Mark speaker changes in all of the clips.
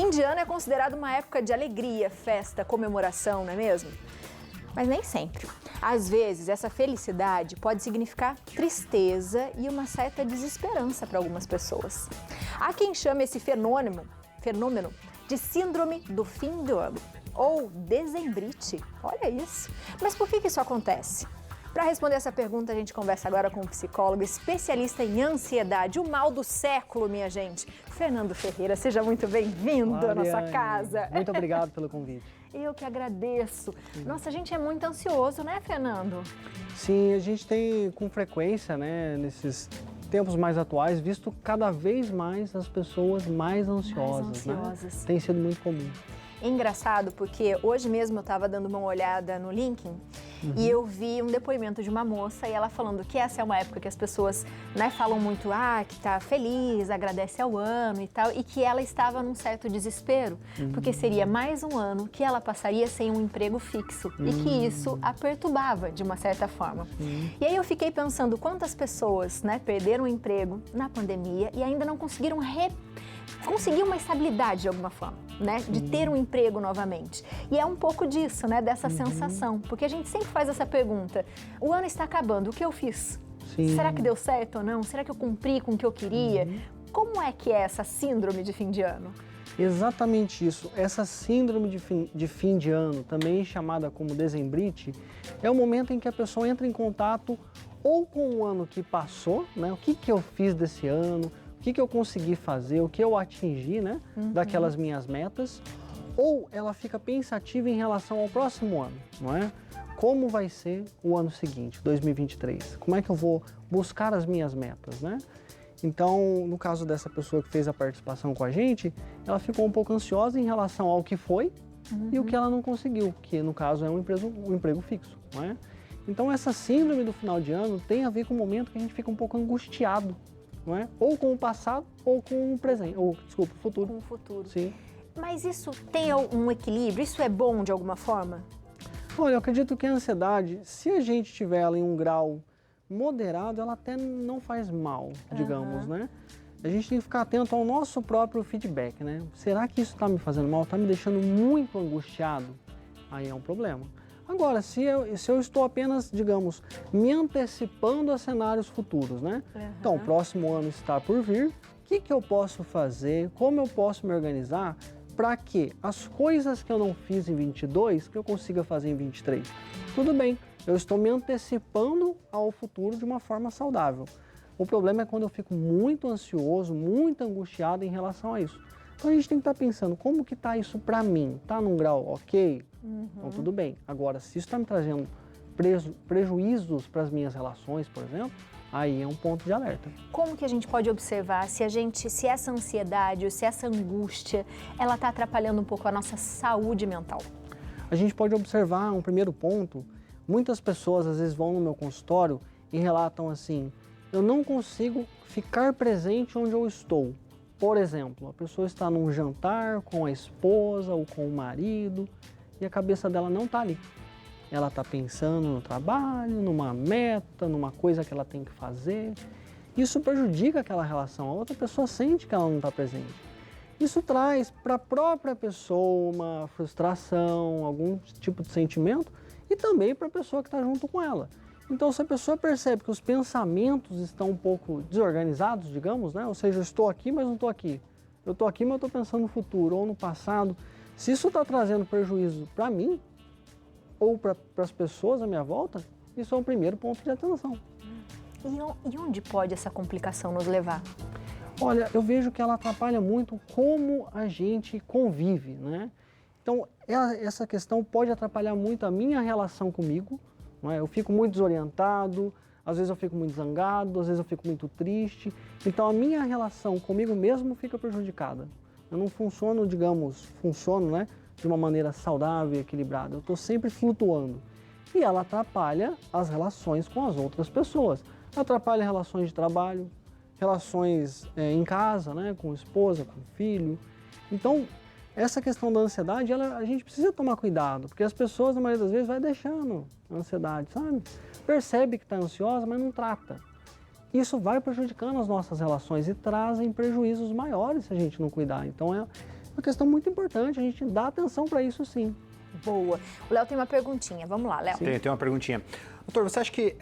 Speaker 1: Fim de ano é considerado uma época de alegria, festa, comemoração, não é mesmo? Mas nem sempre. Às vezes, essa felicidade pode significar tristeza e uma certa desesperança para algumas pessoas. Há quem chame esse fenômeno de síndrome do fim do ano, ou dezembrite. Olha isso! Mas por que isso acontece? Para responder essa pergunta, a gente conversa agora com um psicólogo especialista em ansiedade, o mal do século, minha gente. Fernando Ferreira, seja muito bem-vindo à nossa casa.
Speaker 2: Muito obrigado pelo convite.
Speaker 1: Eu que agradeço. Nossa, a gente é muito ansioso, né, Fernando?
Speaker 2: Sim, a gente tem com frequência, né, nesses tempos mais atuais, visto cada vez mais as pessoas mais ansiosas. Né? Tem sido muito comum.
Speaker 1: É engraçado porque hoje mesmo eu estava dando uma olhada no LinkedIn e eu vi um depoimento de uma moça e ela falando que essa é uma época que as pessoas, né, falam muito, que tá feliz, agradece ao ano e tal, e que ela estava num certo desespero, porque seria mais um ano que ela passaria sem um emprego fixo e que isso a perturbava de uma certa forma. E aí eu fiquei pensando quantas pessoas, né, perderam o emprego na pandemia e ainda não conseguiram conseguir uma estabilidade de alguma forma, né? De ter um emprego novamente. E é um pouco disso, né? Dessa sensação. Porque a gente sempre faz essa pergunta, o ano está acabando, o que eu fiz?
Speaker 2: Sim.
Speaker 1: Será que deu certo ou não? Será que eu cumpri com o que eu queria? Como é que é essa síndrome de fim de ano?
Speaker 2: Exatamente isso. Essa síndrome de fim de ano, também chamada como dezembrite, é o momento em que a pessoa entra em contato ou com o ano que passou, né? O que eu fiz desse ano, o que eu consegui fazer, o que eu atingi, né, daquelas minhas metas, ou ela fica pensativa em relação ao próximo ano, não é? Como vai ser o ano seguinte, 2023? Como é que eu vou buscar as minhas metas, né? Então, no caso dessa pessoa que fez a participação com a gente, ela ficou um pouco ansiosa em relação ao que foi e o que ela não conseguiu, que no caso é um emprego fixo, não é? Então, essa síndrome do final de ano tem a ver com o momento que a gente fica um pouco angustiado, não é? Ou com o passado ou com o presente, ou, desculpa, o futuro.
Speaker 1: Com o futuro.
Speaker 2: Sim.
Speaker 1: Mas isso tem um equilíbrio? Isso é bom de alguma forma?
Speaker 2: Olha, eu acredito que a ansiedade, se a gente tiver ela em um grau moderado, ela até não faz mal, digamos, né? A gente tem que ficar atento ao nosso próprio feedback, né? Será que isso está me fazendo mal? Está me deixando muito angustiado? Aí é um problema. Agora, se eu estou apenas, digamos, me antecipando a cenários futuros, né? Então, o próximo ano está por vir, o que eu posso fazer, como eu posso me organizar para que as coisas que eu não fiz em 22, que eu consiga fazer em 23? Tudo bem, eu estou me antecipando ao futuro de uma forma saudável. O problema é quando eu fico muito ansioso, muito angustiado em relação a isso. Então a gente tem que estar pensando, como que está isso para mim? Está num grau ok? Então tudo bem. Agora, se isso está me trazendo prejuízos para as minhas relações, por exemplo, aí é um ponto de alerta.
Speaker 1: Como que a gente pode observar se essa ansiedade ou se essa angústia, ela está atrapalhando um pouco a nossa saúde mental?
Speaker 2: A gente pode observar um primeiro ponto, muitas pessoas às vezes vão no meu consultório e relatam assim, eu não consigo ficar presente onde eu estou. Por exemplo, a pessoa está num jantar com a esposa ou com o marido e a cabeça dela não está ali. Ela está pensando no trabalho, numa meta, numa coisa que ela tem que fazer. Isso prejudica aquela relação, a outra pessoa sente que ela não está presente. Isso traz para a própria pessoa uma frustração, algum tipo de sentimento e também para a pessoa que está junto com ela. Então, se a pessoa percebe que os pensamentos estão um pouco desorganizados, digamos, né? Ou seja, eu estou aqui, mas não estou aqui. Eu estou aqui, mas eu estou pensando no futuro ou no passado. Se isso está trazendo prejuízo para mim ou para as pessoas à minha volta, isso é o primeiro ponto de atenção.
Speaker 1: E onde pode essa complicação nos levar?
Speaker 2: Olha, eu vejo que ela atrapalha muito como a gente convive, né? Então, essa questão pode atrapalhar muito a minha relação comigo, não é? Eu fico muito desorientado, às vezes eu fico muito zangado, às vezes eu fico muito triste. Então, a minha relação comigo mesmo fica prejudicada. Eu não funciono, né, de uma maneira saudável e equilibrada. Eu estou sempre flutuando. E ela atrapalha as relações com as outras pessoas. Atrapalha relações de trabalho, relações em casa, né, com a esposa, com o filho. Então, essa questão da ansiedade, a gente precisa tomar cuidado, porque as pessoas, na maioria das vezes, vai deixando a ansiedade, sabe? Percebe que está ansiosa, mas não trata. Isso vai prejudicando as nossas relações e trazem prejuízos maiores se a gente não cuidar. Então, uma questão muito importante, a gente dá atenção para isso sim.
Speaker 1: Boa. O Léo tem uma perguntinha. Vamos lá, Léo.
Speaker 3: Tem uma perguntinha. Doutor, você acha que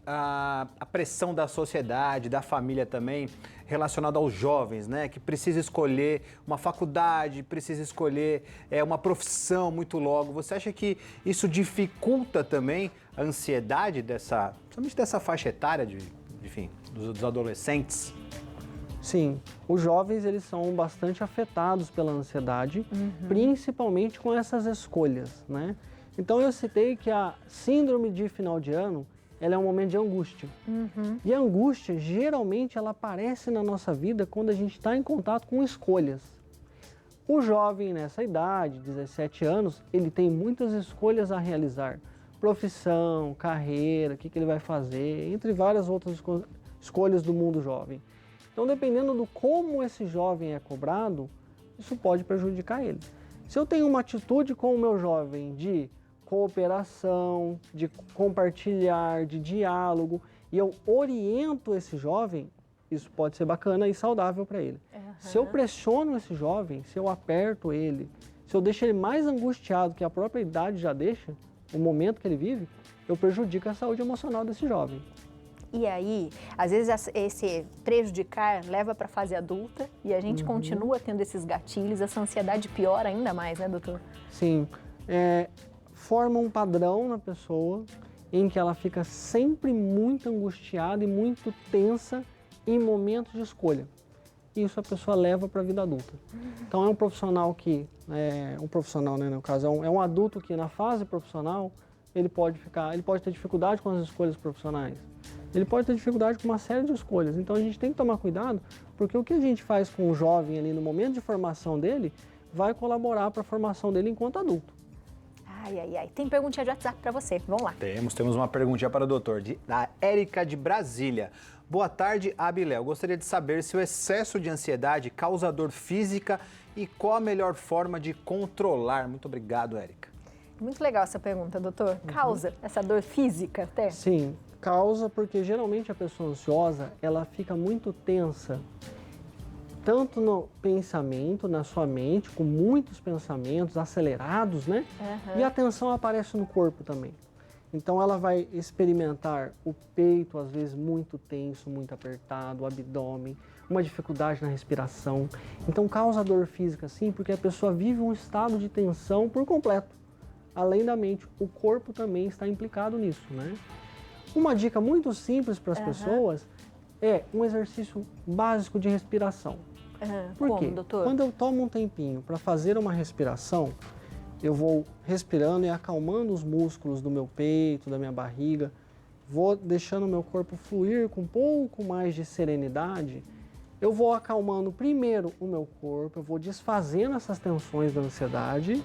Speaker 3: a pressão da sociedade, da família também, relacionada aos jovens, né? Que precisa escolher uma faculdade, precisa escolher uma profissão muito logo. Você acha que isso dificulta também a ansiedade principalmente dessa faixa etária, enfim, dos adolescentes?
Speaker 2: Sim, os jovens eles são bastante afetados pela ansiedade, principalmente com essas escolhas, né? Então eu citei que a síndrome de final de ano, ela é um momento de angústia. E a angústia, geralmente, ela aparece na nossa vida quando a gente está em contato com escolhas. O jovem nessa idade, 17 anos, ele tem muitas escolhas a realizar. Profissão, carreira, o que ele vai fazer, entre várias outras escolhas do mundo jovem. Então, dependendo do como esse jovem é cobrado, isso pode prejudicar ele. Se eu tenho uma atitude com o meu jovem de cooperação, de compartilhar, de diálogo, e eu oriento esse jovem, isso pode ser bacana e saudável para ele. Se eu pressiono esse jovem, se eu aperto ele, se eu deixo ele mais angustiado que a própria idade já deixa, o momento que ele vive, eu prejudico a saúde emocional desse jovem.
Speaker 1: E aí, às vezes esse prejudicar leva para a fase adulta e a gente continua tendo esses gatilhos, essa ansiedade piora ainda mais, né, doutor?
Speaker 2: Sim, forma um padrão na pessoa em que ela fica sempre muito angustiada e muito tensa em momentos de escolha. Isso a pessoa leva para a vida adulta. Então é um profissional né, no caso, é um adulto que na fase profissional ele pode ter dificuldade com as escolhas profissionais. Ele pode ter dificuldade com uma série de escolhas. Então a gente tem que tomar cuidado, porque o que a gente faz com o jovem ali no momento de formação dele vai colaborar para a formação dele enquanto adulto.
Speaker 1: Ai. Tem perguntinha de WhatsApp para você. Vamos lá.
Speaker 3: Temos uma perguntinha para o doutor, da Érica de Brasília. Boa tarde, Abiléu. Gostaria de saber se o excesso de ansiedade causa dor física e qual a melhor forma de controlar. Muito obrigado, Érica.
Speaker 1: Muito legal essa pergunta, doutor. Causa essa dor física até?
Speaker 2: Sim, causa porque geralmente a pessoa ansiosa, ela fica muito tensa, tanto no pensamento, na sua mente, com muitos pensamentos acelerados, né? E a tensão aparece no corpo também. Então ela vai experimentar o peito, às vezes, muito tenso, muito apertado, o abdômen, uma dificuldade na respiração. Então causa dor física, sim, porque a pessoa vive um estado de tensão por completo. Além da mente, o corpo também está implicado nisso, né? Uma dica muito simples para as pessoas é um exercício básico de respiração. Por quê?
Speaker 1: Como, doutor?
Speaker 2: Quando eu tomo um tempinho para fazer uma respiração, eu vou respirando e acalmando os músculos do meu peito, da minha barriga, vou deixando o meu corpo fluir com um pouco mais de serenidade, eu vou acalmando primeiro o meu corpo, eu vou desfazendo essas tensões da ansiedade,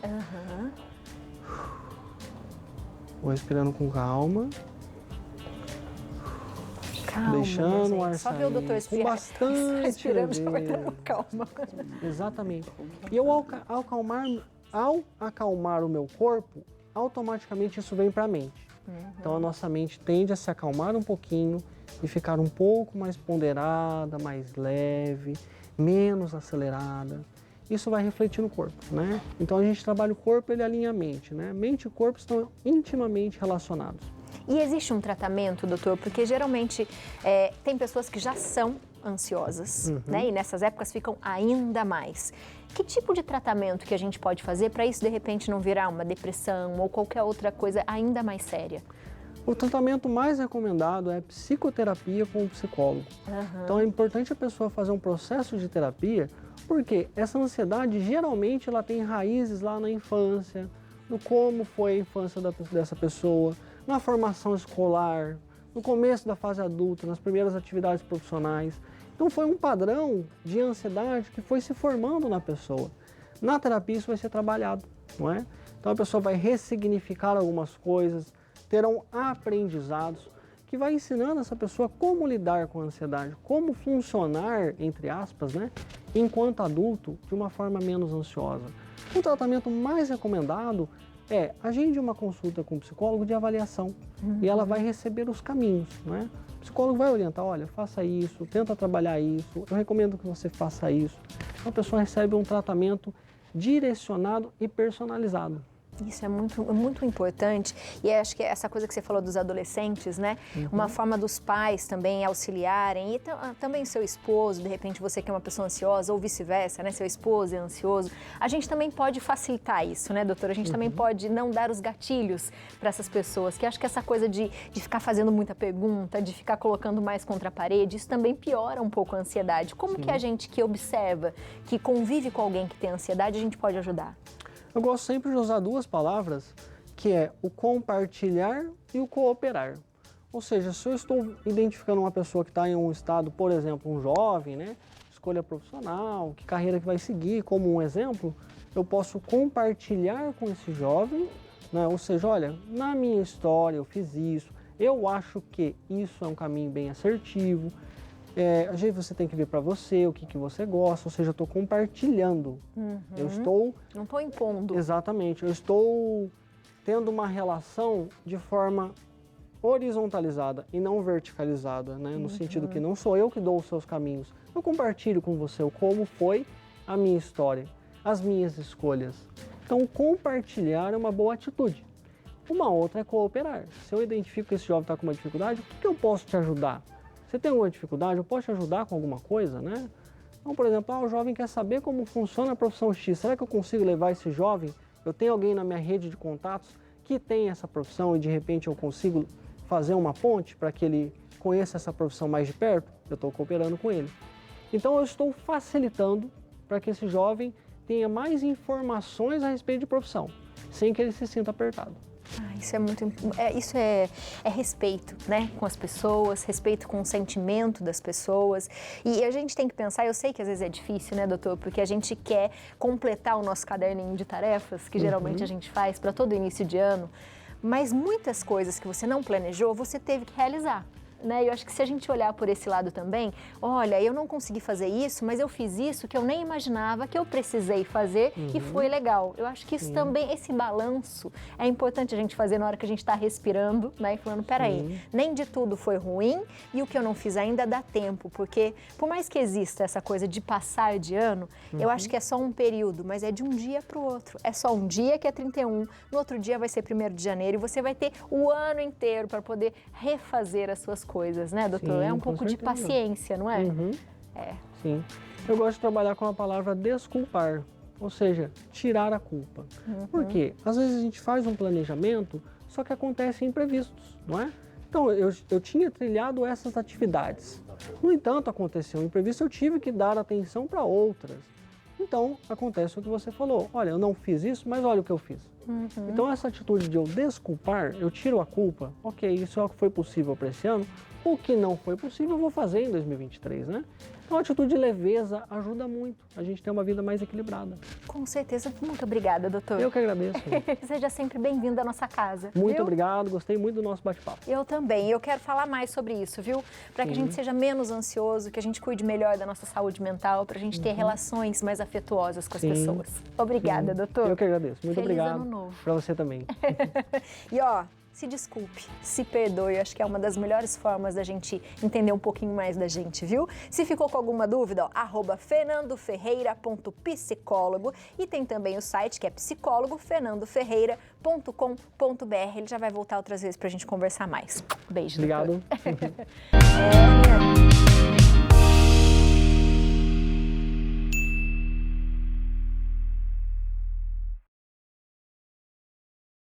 Speaker 2: vou respirando com calma.
Speaker 1: Calma,
Speaker 2: deixando o ar
Speaker 1: só
Speaker 2: sair,
Speaker 1: ver o doutor
Speaker 2: com bastante
Speaker 1: respirando,
Speaker 2: leveza.
Speaker 1: calma.
Speaker 2: Exatamente. E eu, ao acalmar o meu corpo, automaticamente isso vem para a mente. Então a nossa mente tende a se acalmar um pouquinho e ficar um pouco mais ponderada, mais leve, menos acelerada. Isso vai refletir no corpo, né? Então a gente trabalha o corpo, ele alinha a mente, né? Mente e corpo estão intimamente relacionados.
Speaker 1: E existe um tratamento, doutor? Porque geralmente tem pessoas que já são ansiosas, né? E nessas épocas ficam ainda mais. Que tipo de tratamento que a gente pode fazer para isso de repente não virar uma depressão ou qualquer outra coisa ainda mais séria?
Speaker 2: O tratamento mais recomendado é psicoterapia com o psicólogo. Então é importante a pessoa fazer um processo de terapia, porque essa ansiedade geralmente ela tem raízes lá na infância, no como foi a infância dessa pessoa, na formação escolar, no começo da fase adulta, nas primeiras atividades profissionais. Então foi um padrão de ansiedade que foi se formando na pessoa. Na terapia isso vai ser trabalhado, não é? Então a pessoa vai ressignificar algumas coisas, terão aprendizados que vai ensinando essa pessoa como lidar com a ansiedade, como funcionar, entre aspas, né, enquanto adulto, de uma forma menos ansiosa. O tratamento mais recomendado agende uma consulta com o psicólogo de avaliação e ela vai receber os caminhos, né? O psicólogo vai orientar, olha, faça isso, tenta trabalhar isso, eu recomendo que você faça isso. a pessoa recebe um tratamento direcionado e personalizado.
Speaker 1: Isso é muito importante, e acho que essa coisa que você falou dos adolescentes, né? Uma forma dos pais também auxiliarem, e também seu esposo, de repente você que é uma pessoa ansiosa, ou vice-versa, né? Seu esposo é ansioso. A gente também pode facilitar isso, né, doutora? A gente também pode não dar os gatilhos para essas pessoas, que acho que essa coisa de ficar fazendo muita pergunta, de ficar colocando mais contra a parede, isso também piora um pouco a ansiedade. Como que a gente que observa, que convive com alguém que tem ansiedade, a gente pode ajudar?
Speaker 2: Eu gosto sempre de usar duas palavras, que é o compartilhar e o cooperar. Ou seja, se eu estou identificando uma pessoa que está em um estado, por exemplo, um jovem, né, escolha profissional, que carreira que vai seguir, como um exemplo, eu posso compartilhar com esse jovem, né, ou seja, olha, na minha história eu fiz isso, eu acho que isso é um caminho bem assertivo, às vezes você tem que ver para você o que você gosta, ou seja, eu estou compartilhando. Eu estou...
Speaker 1: Não estou impondo.
Speaker 2: Exatamente, eu estou tendo uma relação de forma horizontalizada e não verticalizada, né? No sentido que não sou eu que dou os seus caminhos. Eu compartilho com você como foi a minha história, as minhas escolhas. Então, compartilhar é uma boa atitude. Uma outra é cooperar. Se eu identifico que esse jovem está com uma dificuldade, o que eu posso te ajudar? Você tem alguma dificuldade? Eu posso te ajudar com alguma coisa, né? Então, por exemplo, o jovem quer saber como funciona a profissão X. Será que eu consigo levar esse jovem? Eu tenho alguém na minha rede de contatos que tem essa profissão e de repente eu consigo fazer uma ponte para que ele conheça essa profissão mais de perto? Eu estou cooperando com ele. Então, eu estou facilitando para que esse jovem tenha mais informações a respeito de profissão, sem que ele se sinta apertado.
Speaker 1: Isso é muito, isso é respeito, né, com as pessoas, respeito com o sentimento das pessoas. E a gente tem que pensar, eu sei que às vezes é difícil, né, doutor, porque a gente quer completar o nosso caderninho de tarefas, que geralmente a gente faz para todo início de ano, mas muitas coisas que você não planejou, você teve que realizar. Né? Eu acho que se a gente olhar por esse lado também, olha, eu não consegui fazer isso, mas eu fiz isso que eu nem imaginava que eu precisei fazer e foi legal. Eu acho que isso também, esse balanço, é importante a gente fazer na hora que a gente está respirando, né? E falando, peraí, nem de tudo foi ruim e o que eu não fiz ainda dá tempo, porque por mais que exista essa coisa de passar de ano, eu acho que é só um período, mas é de um dia para o outro. É só um dia que é 31, no outro dia vai ser 1º de janeiro e você vai ter o ano inteiro para poder refazer as suas coisas, né, doutor?
Speaker 2: Sim,
Speaker 1: é um pouco de paciência, não é?
Speaker 2: Sim. Eu gosto de trabalhar com a palavra desculpar, ou seja, tirar a culpa. Por quê? Às vezes a gente faz um planejamento, só que acontecem imprevistos, não é? Então, eu tinha trilhado essas atividades. No entanto, aconteceu um imprevisto, eu tive que dar atenção para outras. Então, acontece o que você falou. Olha, eu não fiz isso, mas olha o que eu fiz. Então, essa atitude de eu desculpar, eu tiro a culpa. Ok, isso é o que foi possível para esse ano. O que não foi possível, eu vou fazer em 2023, né? Então, a atitude de leveza ajuda muito a gente ter uma vida mais equilibrada.
Speaker 1: Com certeza. Muito obrigada, doutor.
Speaker 2: Eu que agradeço.
Speaker 1: Seja sempre bem-vindo à nossa casa.
Speaker 2: Muito
Speaker 1: viu?
Speaker 2: obrigado, gostei muito do nosso bate-papo.
Speaker 1: Eu também. Eu quero falar mais sobre isso, viu? Para que a gente seja menos ansioso, que a gente cuide melhor da nossa saúde mental, para a gente ter relações mais afetuosas com as pessoas. Obrigada, doutor.
Speaker 2: Eu que agradeço. Muito
Speaker 1: Feliz
Speaker 2: obrigado.
Speaker 1: Ano Novo.
Speaker 2: Para você também.
Speaker 1: E ó, se desculpe, se perdoe, acho que é uma das melhores formas da gente entender um pouquinho mais da gente, viu? Se ficou com alguma dúvida, ó, @fernandoferreira.psicólogo e tem também o site que é psicólogofernandoferreira.com.br. Ele já vai voltar outras vezes pra gente conversar mais. Beijo,
Speaker 2: Obrigado.
Speaker 1: doutor.